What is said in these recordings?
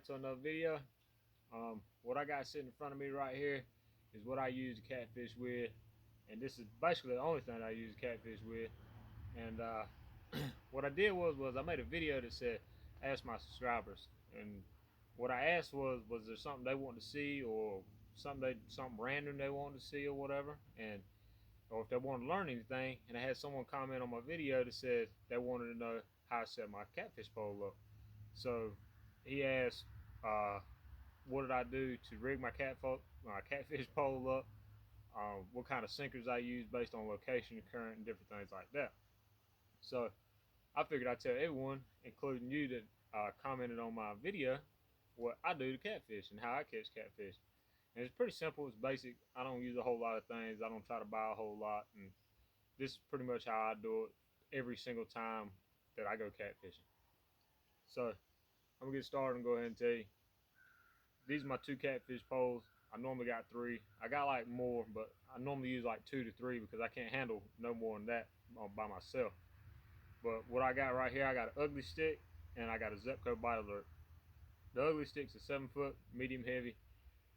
to another video. What I got sitting in front of me right here is what I use to catfish with, and this is basically the only thing I use to catfish with. And what I did was I made a video that said ask my subscribers, and what I asked was there something they want to see, or something random they wanted to see, or whatever, and or if they want to learn anything. And I had someone comment on my video that said they wanted to know how I set my catfish pole up. So he asked, what did I do to rig my catfish pole up? What kind of sinkers I use based on location, current, and different things like that. So I figured I'd tell everyone, including you that commented on my video, what I do to catfish and how I catch catfish. And it's pretty simple. It's basic. I don't use a whole lot of things. I don't try to buy a whole lot. And this is pretty much how I do it every single time that I go catfishing. So I'm going to get started and go ahead and tell you. These are my 2 catfish poles. I normally got 3. I got like more, but I normally use like 2 to 3 because I can't handle no more than that by myself. But what I got right here, I got an ugly stick and I got a Zepco bite alert. The ugly stick's a 7-foot medium heavy.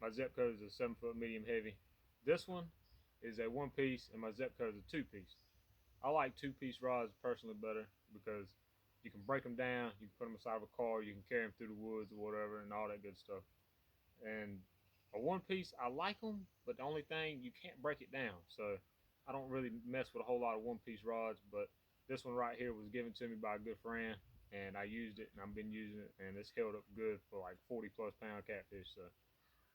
My Zepco is a 7-foot medium heavy. This one is a 1-piece and my Zepco is a 2-piece. I like 2-piece rods personally better because you can break them down, you can put them inside of a car, you can carry them through the woods or whatever and all that good stuff. And a 1-piece, I like them, but the only thing, you can't break it down. So I don't really mess with a whole lot of 1-piece rods, but this one right here was given to me by a good friend, and I used it, and I've been using it, and it's held up good for like 40+ pound catfish. So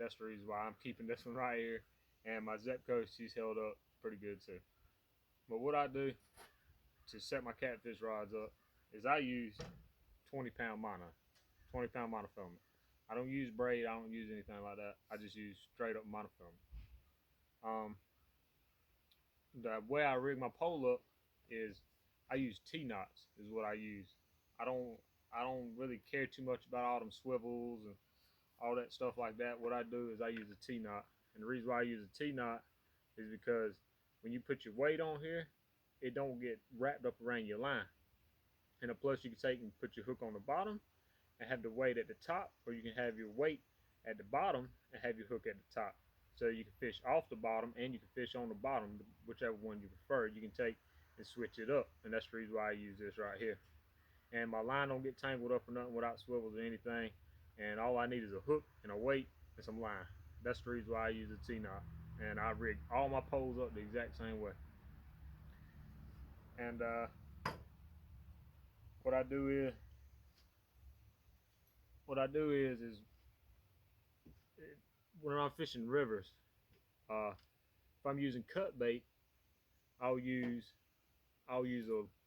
that's the reason why I'm keeping this one right here. And my Zepco, she's held up pretty good too. But what I do to set my catfish rods up is I use 20-pound mono, 20-pound monofilament. I don't use braid, I don't use anything like that. I just use straight up monofilament. The way I rig my pole up is I use T-knots is what I use. I don't really care too much about all them swivels and all that stuff like that. What I do is I use a T-knot. And the reason why I use a T-knot is because when you put your weight on here, it don't get wrapped up around your line. And plus you can take and put your hook on the bottom and have the weight at the top, or you can have your weight at the bottom and have your hook at the top. So you can fish off the bottom and you can fish on the bottom, whichever one you prefer. You can take and switch it up, and that's the reason why I use this right here. And my line don't get tangled up or nothing without swivels or anything, and all I need is a hook and a weight and some line. That's the reason why I use a T-knot, and I rig all my poles up the exact same way. And what I do is when I'm fishing rivers, if I'm using cut bait, I'll use a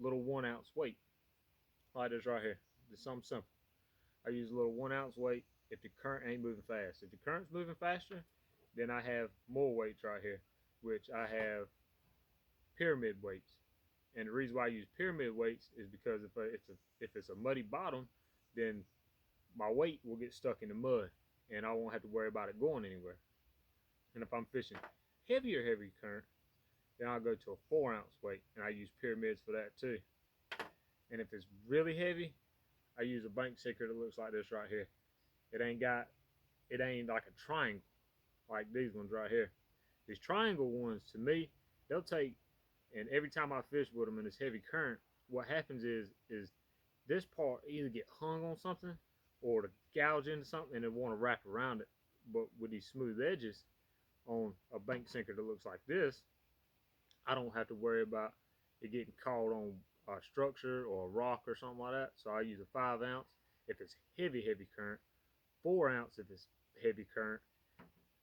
little 1-ounce weight like this right here. Just something simple. I use a little 1-ounce weight if the current ain't moving fast. If the current's moving faster, then I have more weights right here, which I have pyramid weights. And the reason why I use pyramid weights is because if it's a muddy bottom, then my weight will get stuck in the mud and I won't have to worry about it going anywhere. And if I'm fishing heavy current, then I'll go to a 4-ounce weight, and I use pyramids for that too. And if it's really heavy, I use a bank sinker that looks like this right here. It ain't like a triangle like these ones right here. These triangle ones, to me, they'll take, and every time I fish with them in this heavy current, what happens is this part either get hung on something or to gouge into something and it want to wrap around it. But with these smooth edges on a bank sinker that looks like this, I don't have to worry about it getting caught on a structure or a rock or something like that. So I use a 5-ounce if it's heavy current, 4-ounce if it's heavy current,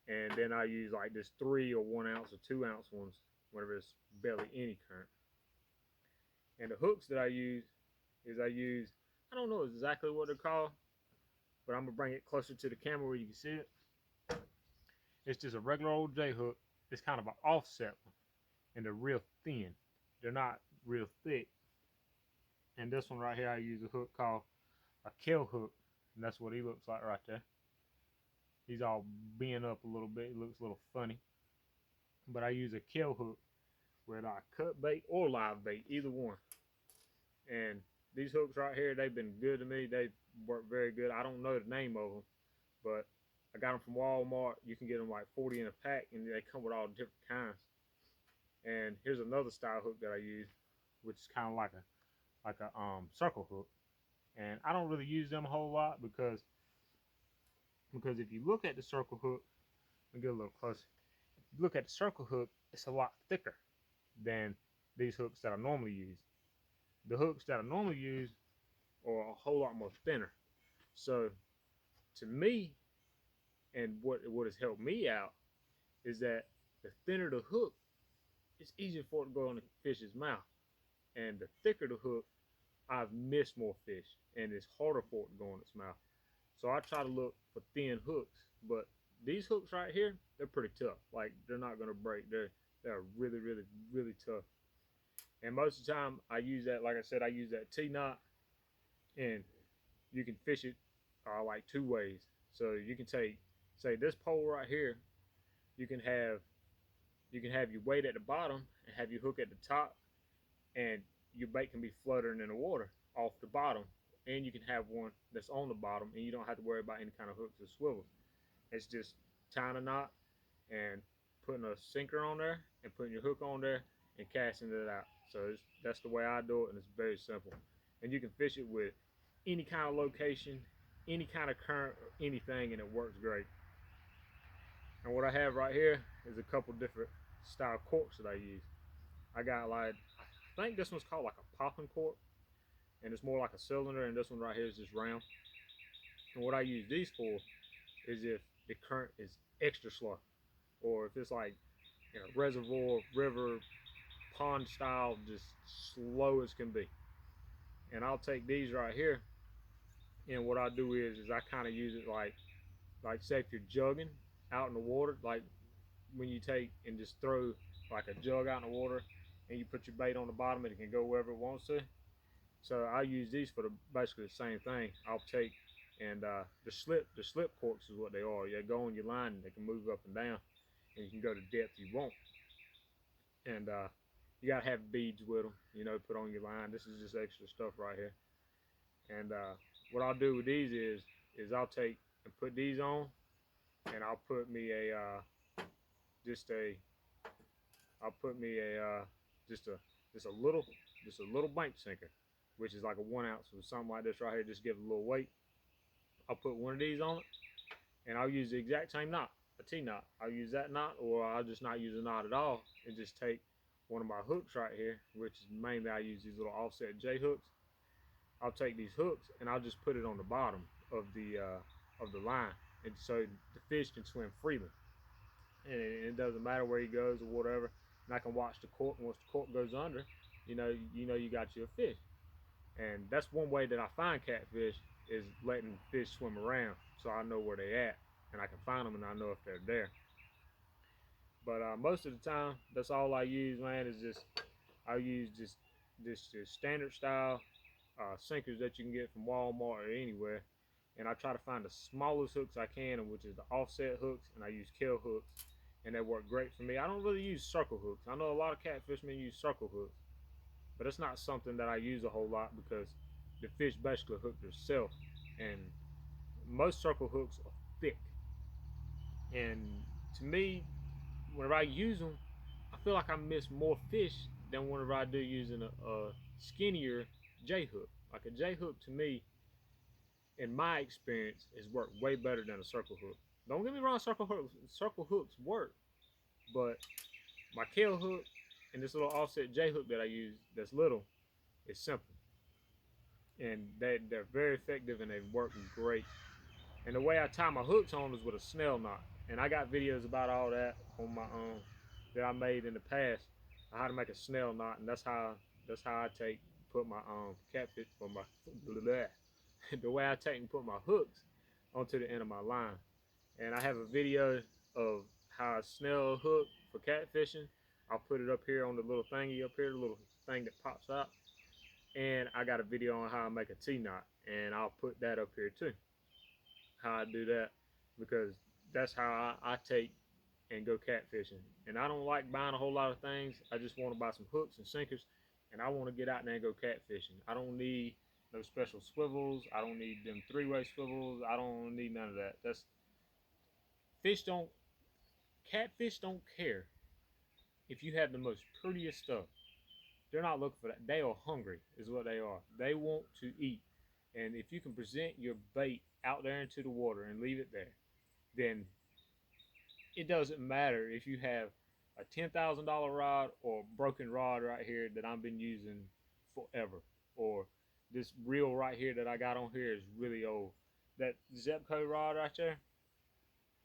and then I use like this 3 or 1-ounce or 2-ounce ones whenever it's barely any current. And the hooks that I use I don't know exactly what they're called, but I'm gonna bring it closer to the camera where you can see it. It's just a regular old J hook. It's kind of an offset one, and they're real thin. They're not real thick. And this one right here, I use a hook called a kill hook, and that's what he looks like right there. He's all bent up a little bit. He looks a little funny. But I use a kill hook where I cut bait or live bait, either one. And these hooks right here, they've been good to me. They work very good. I don't know the name of them, but I got them from Walmart. You can get them like 40 in a pack, and they come with all different kinds. And here's another style hook that I use, which is kind of like a circle hook. And I don't really use them a whole lot because if you look at the circle hook, let me get a little closer. If you look at the circle hook, it's a lot thicker than these hooks that I normally use. The hooks that I normally use are a whole lot more thinner. So to me, and what has helped me out is that the thinner the hook, it's easier for it to go in the fish's mouth. And the thicker the hook, I've missed more fish, and it's harder for it to go in its mouth. So I try to look for thin hooks, but these hooks right here, they're pretty tough. Like they're not gonna break. They're really, really, really tough. And most of the time, I use that. Like I said, I use that T-knot, and you can fish it like two ways. So you can take, say, this pole right here. You can have your weight at the bottom and have your hook at the top, and your bait can be fluttering in the water off the bottom. And you can have one that's on the bottom, and you don't have to worry about any kind of hooks or swivels. It's just tying a knot and putting a sinker on there and putting your hook on there and casting it out. So that's the way I do it, and it's very simple. And you can fish it with any kind of location, any kind of current, or anything, and it works great. And what I have right here is a couple different style corks that I use. I got like, I think this one's called like a popping cork, and it's more like a cylinder, and this one right here is just round. And what I use these for is if the current is extra slow, or if it's like reservoir, river, pond style, just slow as can be. And I'll take these right here, and what I do is I kind of use it like say if you're jugging out in the water, like when you take and just throw like a jug out in the water, and you put your bait on the bottom and it can go wherever it wants to. So I use these for basically the same thing. I'll take and the slip corks is what they are. You go on your line and they can move up and down, and you can go to depth you want. And you gotta have beads with them, put on your line. This is just extra stuff right here. And what I'll do with these is I'll take and put these on, and I'll put me a just a little bank sinker, which is like a 1 ounce or something like this right here. Just give it a little weight. I'll put one of these on it, and I'll use the exact same knot, a T-knot. I'll use that knot, or I'll just not use a knot at all, and just take one of my hooks right here, which is mainly I use these little offset J hooks. I'll take these hooks and I'll just put it on the bottom of the line, and so the fish can swim freely, and it doesn't matter where he goes or whatever. And I can watch the cork. And once the cork goes under, you got you a fish. And that's one way that I find catfish, is letting fish swim around, so I know where they at, and I can find them, and I know if they're there. But most of the time, that's all I use, man. I'll use this standard style sinkers that you can get from Walmart or anywhere, and I try to find the smallest hooks I can, which is the offset hooks, and I use kill hooks, and they work great for me. I don't really use circle hooks. I know a lot of catfishermen use circle hooks, but it's not something that I use a whole lot because the fish basically hook themselves, and most circle hooks are thick. And to me, whenever I use them, I feel like I miss more fish than whenever I do using a skinnier J hook. Like a J hook, to me, in my experience, has worked way better than a circle hook. Don't get me wrong, circle hooks work, but my kill hook and this little offset J hook that I use that's little is simple, and they're very effective, and they work great. And the way I tie my hooks on is with a snell knot, and I got videos about all that on my own that I made in the past, how to make a snell knot, and that's how I put my catfish, or my the way I take and put my hooks onto the end of my line. And I have a video of how I snell a hook for catfishing. I'll put it up here on the little thingy up here, the little thing that pops out. And I got a video on how I make a T-knot, and I'll put that up here too, how I do that, because that's how I take and go catfishing. And I don't like buying a whole lot of things. I just want to buy some hooks and sinkers and I want to get out there and go catfishing. I don't need no special swivels. I don't need them three-way swivels. I don't need none of that. That's fish don't catfish don't care if you have the most prettiest stuff. They're not looking for that. They are hungry, is what they are. They want to eat. And if you can present your bait out there into the water and leave it there, then it doesn't matter if you have a $10,000 rod or broken rod right here that I've been using forever, or this reel right here that I got on here is really old. That Zepco rod right there,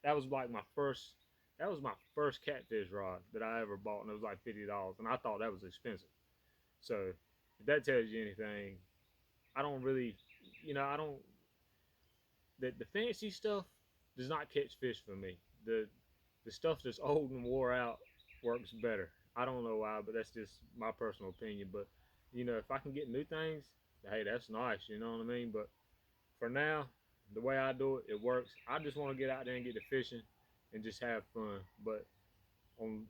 that was like my first. That was my first catfish rod that I ever bought, and it was like $50, and I thought that was expensive. So if that tells you anything, I don't really, I don't. The fancy stuff does not catch fish for me. The stuff that's old and wore out works better. I don't know why, but that's just my personal opinion. But if I can get new things, hey, that's nice. You know what I mean? But for now, the way I do it, it works. I just want to get out there and get to fishing and just have fun. But on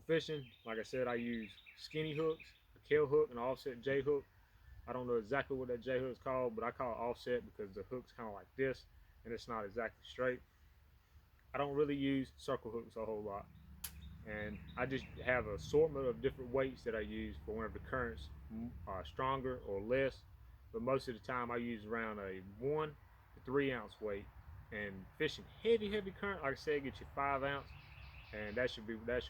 fishing, like I said, I use skinny hooks, a kill hook, and an offset J hook. I don't know exactly what that J hook is called, but I call it offset because the hook's kind of like this, and it's not exactly straight. I don't really use circle hooks a whole lot, and I just have an assortment of different weights that I use for whenever the current's stronger or less. But most of the time, I use around a 1 to 3 ounce weight. And fishing heavy current, like I said, get you 5 ounce, and that should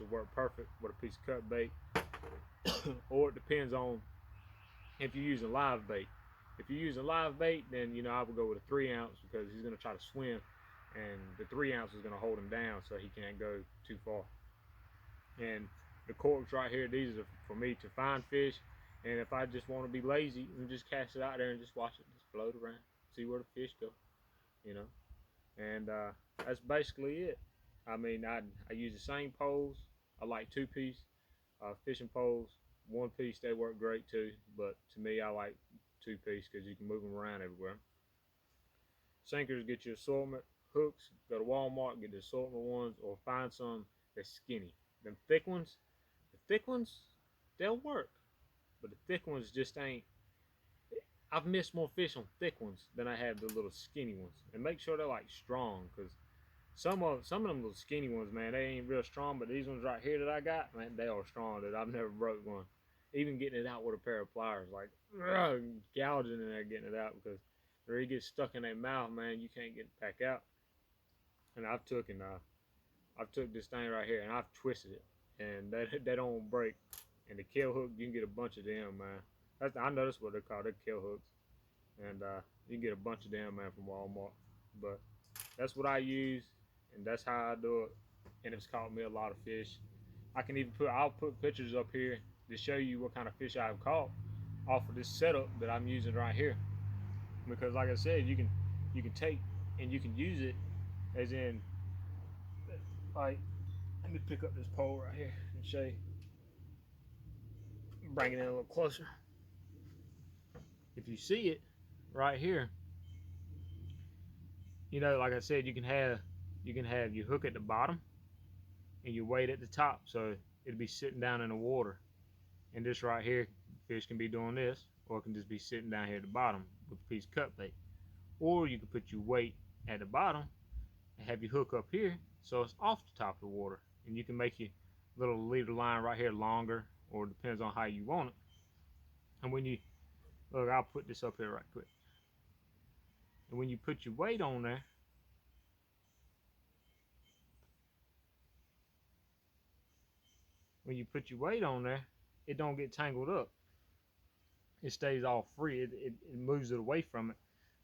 work perfect with a piece of cut bait. Or it depends on if you're using live bait. If you're using live bait, then I would go with a 3 ounce because he's going to try to swim, and the 3 ounce is going to hold him down so he can't go too far. And the corks right here, these are for me to find fish, and if I just want to be lazy and just cast it out there and just watch it just float around, see where the fish go, and that's basically it. I mean, I use the same poles. I like 2-piece fishing poles. 1-piece, they work great too, but to me I like 2-piece because you can move them around everywhere. Sinkers, get your assortment. Hooks, go to Walmart, get the assortment ones, or find some that's skinny. Them thick ones, they'll work, but the thick ones just ain't. I've missed more fish on thick ones than I have the little skinny ones. And make sure they're like strong, because some of them little skinny ones, man, they ain't real strong. But these ones right here that I got, man, they are strong. That I've never broke one. Even getting it out with a pair of pliers, like gouging in there, getting it out, because where it gets stuck in their mouth, man, you can't get it back out. And I've took this thing right here and I've twisted it, and they don't break. And the kill hook, you can get a bunch of them, man. I know that's what they're called. They're kill hooks, and you can get a bunch of them, man, from Walmart. But that's what I use, and that's how I do it. And it's caught me a lot of fish. I'll put pictures up here to show you what kind of fish I've caught off of this setup that I'm using right here. Because like I said, you can take and you can use it as in, like, let me pick up this pole right here and show you. Bring it in a little closer. If you see it right here, like I said, you can have your hook at the bottom and your weight at the top, so it'll be sitting down in the water. And this right here, fish can be doing this, or it can just be sitting down here at the bottom with a piece of cut bait. Or you can put your weight at the bottom and have your hook up here, so it's off the top of the water, and you can make your little leader line right here longer, or it depends on how you want it. And when you look, I'll put this up here right quick. And when you put your weight on there, it don't get tangled up. It stays all free. It moves it away from it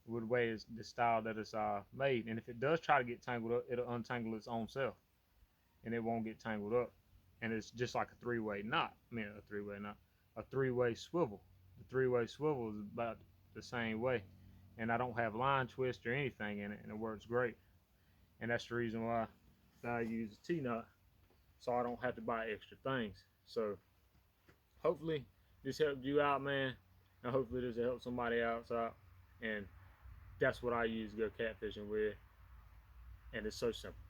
with the way the style that it's made. And if it does try to get tangled up, it'll untangle its own self, and it won't get tangled up. And it's just like a three-way knot. A three-way swivel. The three-way swivel is about the same way, and I don't have line twist or anything in it, and it works great. And that's the reason why I use a T-knot, so I don't have to buy extra things. So hopefully this helped you out, man, and hopefully this will help somebody else out. And that's what I use to go catfishing with, and it's so simple.